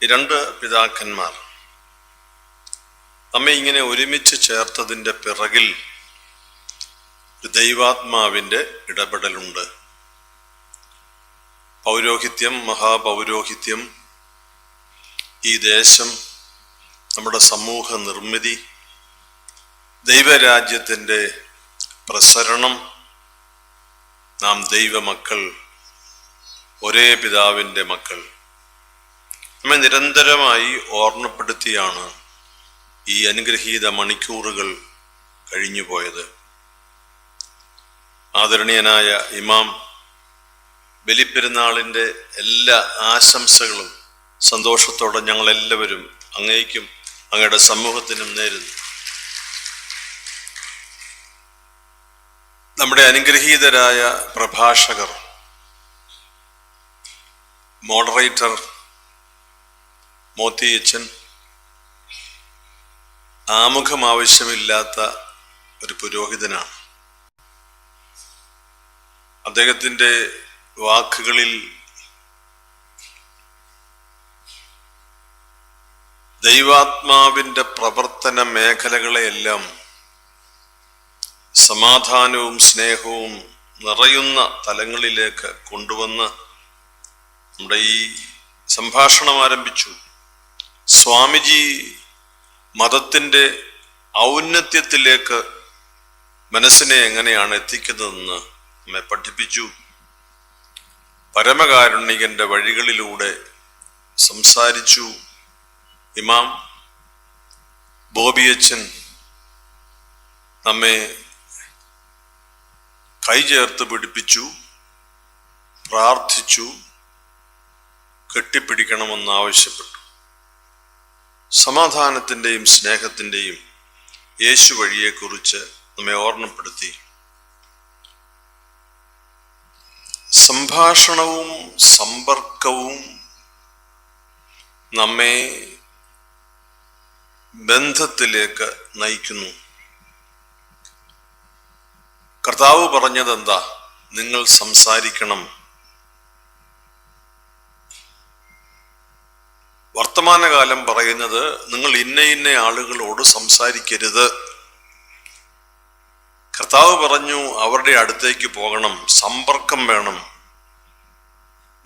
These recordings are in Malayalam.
ഈ രണ്ട് പിതാക്കന്മാർ നമ്മെ ഇങ്ങനെ ഒരുമിച്ച് ചേർത്തതിൻ്റെ പിറകിൽ ദൈവാത്മാവിൻ്റെ ഇടപെടലുണ്ട്. പൗരോഹിത്യം, മഹാപൗരോഹിത്യം, ഈ ദേശം, നമ്മുടെ സമൂഹ നിർമ്മിതി, ദൈവരാജ്യത്തിൻ്റെ പ്രസരണം, നാം ദൈവമക്കൾ, ഒരേ പിതാവിൻ്റെ മക്കൾ, നമ്മെ നിരന്തരമായി ഓർമ്മപ്പെടുത്തിയാണ് ഈ അനുഗ്രഹീത മണിക്കൂറുകൾ കഴിഞ്ഞുപോയത്. ആദരണീയനായ ഇമാം ബലിപ്പെരുന്നാളിൻ്റെ എല്ലാ ആശംസകളും സന്തോഷത്തോടെ ഞങ്ങളെല്ലാവരും അങ്ങേക്കും അങ്ങയുടെ സമൂഹത്തിനും നേരുന്നു. നമ്മുടെ അനുഗ്രഹീതരായ പ്രഭാഷകർ, മോഡറേറ്റർ മോത്തിയച്ചൻ ആമുഖം ആവശ്യമില്ലാത്ത ഒരു പുരോഹിതനാണ്. അദ്ദേഹത്തിൻ്റെ വാക്കുകളിൽ ദൈവാത്മാവിൻ്റെ പ്രവർത്തന മേഖലകളെയെല്ലാം സമാധാനവും സ്നേഹവും നിറയുന്ന തലങ്ങളിലേക്ക് കൊണ്ടുവന്ന് നമ്മുടെ ഈ സംഭാഷണം ആരംഭിച്ചു. സ്വാമിജി മതത്തിൻ്റെ ഔന്നത്യത്തിലേക്ക് മനസ്സിനെ എങ്ങനെയാണ് എത്തിക്കുന്നതെന്ന് നമ്മെ പഠിപ്പിച്ചു. പരമകാരുണികന്റെ വഴികളിലൂടെ സംസാരിച്ചു. ഇമാം ബോബിയച്ചൻ നമ്മെ കൈചേർത്ത് പിടിപ്പിച്ചു, പ്രാർത്ഥിച്ചു, കെട്ടിപ്പിടിക്കണമെന്ന് ആവശ്യപ്പെട്ടു. സമാധാനത്തിൻ്റെയും സ്നേഹത്തിൻ്റെയും യേശു വഴിയെക്കുറിച്ച് നമ്മെ ഓർമ്മപ്പെടുത്തി. സംഭാഷണവും സമ്പർക്കവും നമ്മെ ബന്ധത്തിലേക്ക് നയിക്കുന്നു. കർത്താവ് പറഞ്ഞതെന്താ? നിങ്ങൾ സംസാരിക്കണം. വർത്തമാനകാലം പറയുന്നത് നിങ്ങൾ ഇന്ന ആളുകളോട് സംസാരിക്കരുത്. കർത്താവ് പറഞ്ഞു അവരുടെ അടുത്തേക്ക് പോകണം, സമ്പർക്കം വേണം.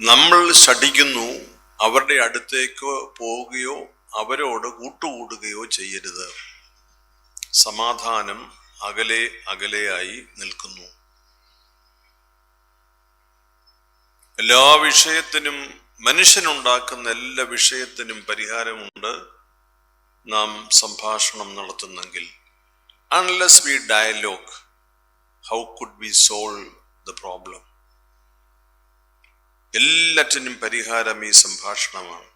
നമ്മൾ ശഠിക്കുന്നു, അവരുടെ അടുത്തേക്ക് പോവുകയോ അവരോട് കൂട്ടുകൂടുകയോ ചെയ്യരുത്. സമാധാനം അകലെ അകലെയായി നിൽക്കുന്നു. എല്ലാ വിഷയത്തിനും, മനുഷ്യനുണ്ടാക്കുന്ന എല്ലാ വിഷയത്തിനും പരിഹാരമുണ്ട് നാം സംഭാഷണം നടത്തുന്നെങ്കിൽ. Unless we dialogue, how could we solve the problem? എല്ലാറ്റിനും പരിഹാരം ഈ സംഭാഷണമാണ്.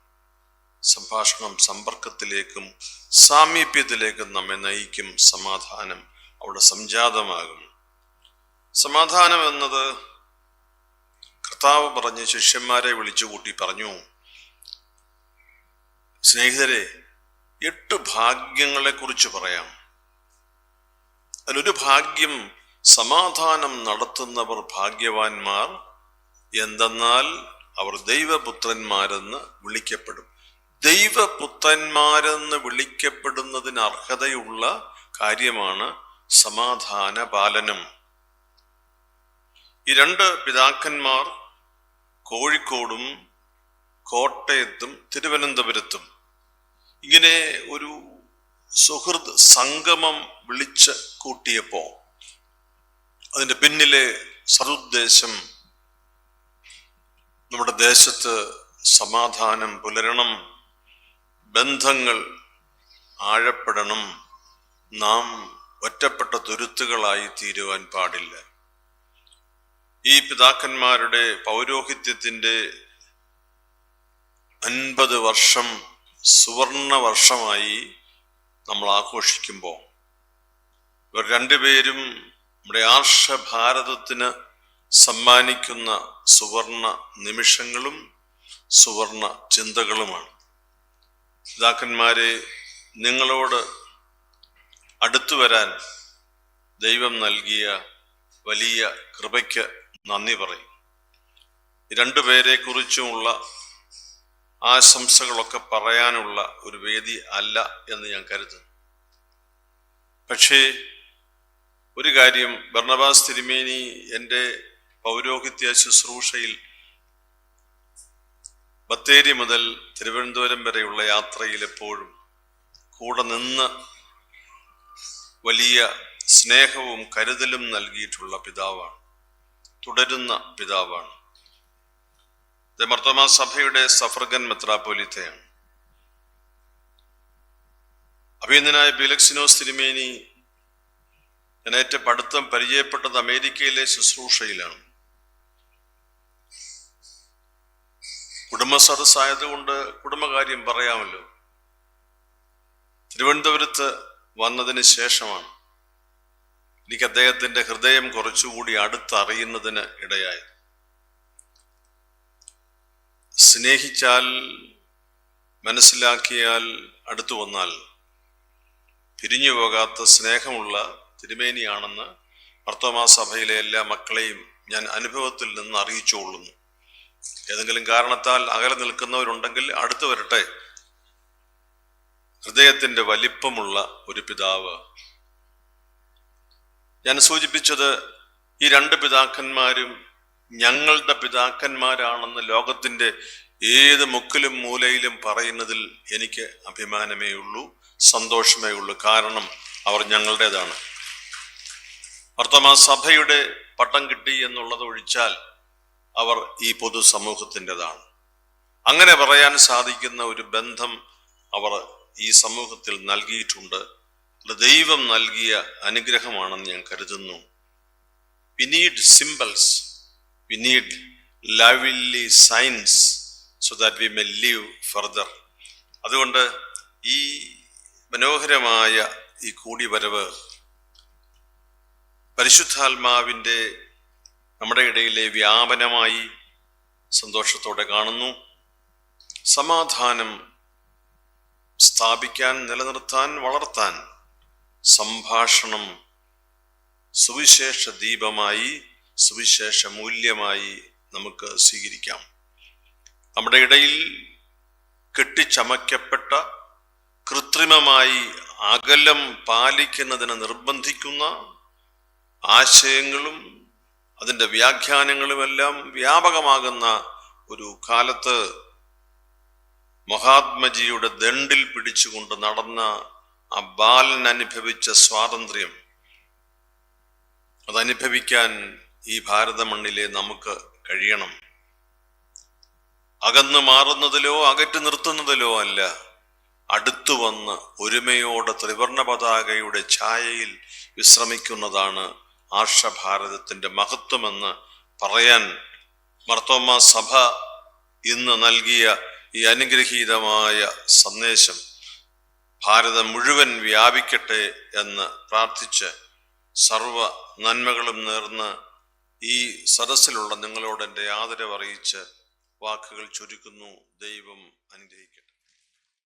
സംഭാഷണം സമ്പർക്കത്തിലേക്കും സാമീപ്യത്തിലേക്കും നമ്മെ നയിക്കും. സമാധാനം അവിടെ സംജാതമാകും. സമാധാനം എന്നത് കർത്താവ് പറഞ്ഞ് ശിഷ്യന്മാരെ വിളിച്ചുകൂട്ടി പറഞ്ഞു, സ്നേഹിതരെ, 8 ഭാഗ്യങ്ങളെ കുറിച്ച് പറയാം. അതിലൊരു ഭാഗ്യം, സമാധാനം നടത്തുന്നവർ ഭാഗ്യവാന്മാർ, എന്തെന്നാൽ അവർ ദൈവപുത്രന്മാരെന്ന് വിളിക്കപ്പെടും. ദൈവപുത്രന്മാരെന്ന് വിളിക്കപ്പെടുന്നതിന് അർഹതയുള്ള കാര്യമാണ് സമാധാന പാലനം. ഈ 2 പിതാക്കന്മാർ കോഴിക്കോടും കോട്ടയത്തും തിരുവനന്തപുരത്തും ഇങ്ങനെ ഒരു സുഹൃത്ത് സംഗമം വിളിച്ച് കൂട്ടിയപ്പോ അതിന്റെ പിന്നിലെ സതുദ്ദേശം നമ്മുടെ ദേശത്ത് സമാധാനം പുലരണം, ബന്ധങ്ങൾ ആഴപ്പെടണം, നാം ഒറ്റപ്പെട്ട തുരുത്തുകളായി തീരുവാൻ പാടില്ല. ഈ പിതാക്കന്മാരുടെ പൗരോഹിത്യത്തിൻ്റെ 50 വർഷം സുവർണ വർഷമായി നമ്മൾ ആഘോഷിക്കുമ്പോൾ ഇവർ 2 പേരും നമ്മുടെ ആർഷഭാരതത്തിന് സമ്മാനിക്കുന്ന സുവർണ നിമിഷങ്ങളും സുവർണ ചിന്തകളുമാണ്. പിതാക്കന്മാരെ, നിങ്ങളോട് അടുത്തു വരാൻ ദൈവം നൽകിയ വലിയ കൃപയ്ക്ക് നന്ദി പറയും. 2 പേരെ കുറിച്ചുമുള്ള ആശംസകളൊക്കെ പറയാനുള്ള ഒരു വേദി അല്ല എന്ന് ഞാൻ കരുതുന്നു. പക്ഷേ ഒരു കാര്യം, ബർണബാസ് തിരുമേനി എൻ്റെ പൗരോഹിത്യ ശുശ്രൂഷയിൽ ബത്തേരി മുതൽ തിരുവനന്തപുരം വരെയുള്ള യാത്രയിൽ എപ്പോഴും കൂടെ നിന്ന് വലിയ സ്നേഹവും കരുതലും നൽകിയിട്ടുള്ള പിതാവാണ്, തുടരുന്ന പിതാവാണ്. മാർത്തോമാ സഭയുടെ സഫർഗൻ മെത്രാപ്പോലീത്തയാണ്. അഭിനന്ദനായ ബിലക്സിനോസ് തിരുമേനി ഞാൻ ഏറ്റവും അടുത്തം പരിചയപ്പെട്ടത് അമേരിക്കയിലെ ശുശ്രൂഷയിലാണ്. കുടുംബ സദസ്സായതുകൊണ്ട് കുടുംബകാര്യം പറയാമല്ലോ. തിരുവനന്തപുരത്ത് വന്നതിന് ശേഷമാണ് എനിക്ക് അദ്ദേഹത്തിന്റെ ഹൃദയം കുറച്ചുകൂടി അടുത്തറിയുന്നതിന് ഇടയായി. സ്നേഹിച്ചാൽ, മനസ്സിലാക്കിയാൽ, അടുത്തു വന്നാൽ പിരിഞ്ഞു പോകാത്ത സ്നേഹമുള്ള തിരുമേനിയാണെന്ന് മാർത്തോമാ സഭയിലെ എല്ലാ മക്കളെയും ഞാൻ അനുഭവത്തിൽ നിന്ന് അറിയിച്ചുകൊള്ളുന്നു. ഏതെങ്കിലും കാരണത്താൽ അകലെ നിൽക്കുന്നവരുണ്ടെങ്കിൽ അടുത്തു വരട്ടെ. ഹൃദയത്തിന്റെ വലിപ്പമുള്ള ഒരു പിതാവ്. ഞാൻ സൂചിപ്പിച്ചത് ഈ രണ്ട് പിതാക്കന്മാരും ഞങ്ങളുടെ പിതാക്കന്മാരാണെന്ന് ലോകത്തിന്റെ ഏത് മുക്കിലും മൂലയിലും പറയുന്നതിൽ എനിക്ക് അഭിമാനമേ ഉള്ളൂ, സന്തോഷമേ ഉള്ളൂ. കാരണം അവർ ഞങ്ങളുടേതാണ്. മാർത്തോമാ സഭയുടെ പട്ടം കിട്ടി എന്നുള്ളത് ഒഴിച്ചാൽ അവർ ഈ പൊതുസമൂഹത്തിൻ്റെതാണ്. അങ്ങനെ പറയാൻ സാധിക്കുന്ന ഒരു ബന്ധം അവർ ഈ സമൂഹത്തിൽ നൽകിയിട്ടുണ്ട്. അത് ദൈവം നൽകിയ അനുഗ്രഹമാണെന്ന് ഞാൻ കരുതുന്നു. We need symbols, we need lovely signs so that we may live further. അതുകൊണ്ട് ഈ മനോഹരമായ ഈ കൂടിവരവ് പരിശുദ്ധാത്മാവിൻ്റെ നമ്മുടെ ഇടയിലെ വ്യാപനമായി സന്തോഷത്തോടെ കാണുന്നു. സമാധാനം സ്ഥാപിക്കാൻ, നിലനിർത്താൻ, വളർത്താൻ സംഭാഷണം സുവിശേഷ ദീപമായി, സുവിശേഷ മൂല്യമായി നമുക്ക് സ്വീകരിക്കാം. നമ്മുടെ ഇടയിൽ കെട്ടിച്ചമയ്ക്കപ്പെട്ട, കൃത്രിമമായി അകലം പാലിക്കുന്നതിന് നിർബന്ധിക്കുന്ന ആശയങ്ങളും അതിൻ്റെ വ്യാഖ്യാനങ്ങളുമെല്ലാം വ്യാപകമാകുന്ന ഒരു കാലത്ത് മഹാത്മജിയുടെ ദണ്ടിൽ പിടിച്ചുകൊണ്ട് നടന്ന ആ ബാലൻ അനുഭവിച്ച സ്വാതന്ത്ര്യം അതനുഭവിക്കാൻ ഈ ഭാരത മണ്ണിലെ നമുക്ക് കഴിയണം. അകന്നു മാറുന്നതിലോ അകറ്റി നിർത്തുന്നതിലോ അല്ല, അടുത്തു വന്ന് ഒരുമയോടെ ത്രിവർണ പതാകയുടെ ഛായയിൽ വിശ്രമിക്കുന്നതാണ് ആർഷഭാരതത്തിന്റെ മഹത്വമെന്ന് പറയാൻ മാർത്തോമാ സഭ ഇന്ന് നൽകിയ ഈ അനുഗ്രഹീതമായ സന്ദേശം ഭാരതം മുഴുവൻ വ്യാപിക്കട്ടെ എന്ന് പ്രാർത്ഥിച്ച് സർവ നന്മകളും നേർന്ന് ഈ സദസ്സിലുള്ള നിങ്ങളോട് എൻ്റെ ആദരവ് അറിയിച്ച് വാക്കുകൾ ചുരുക്കുന്നു. ദൈവം അനുഗ്രഹിക്കട്ടെ.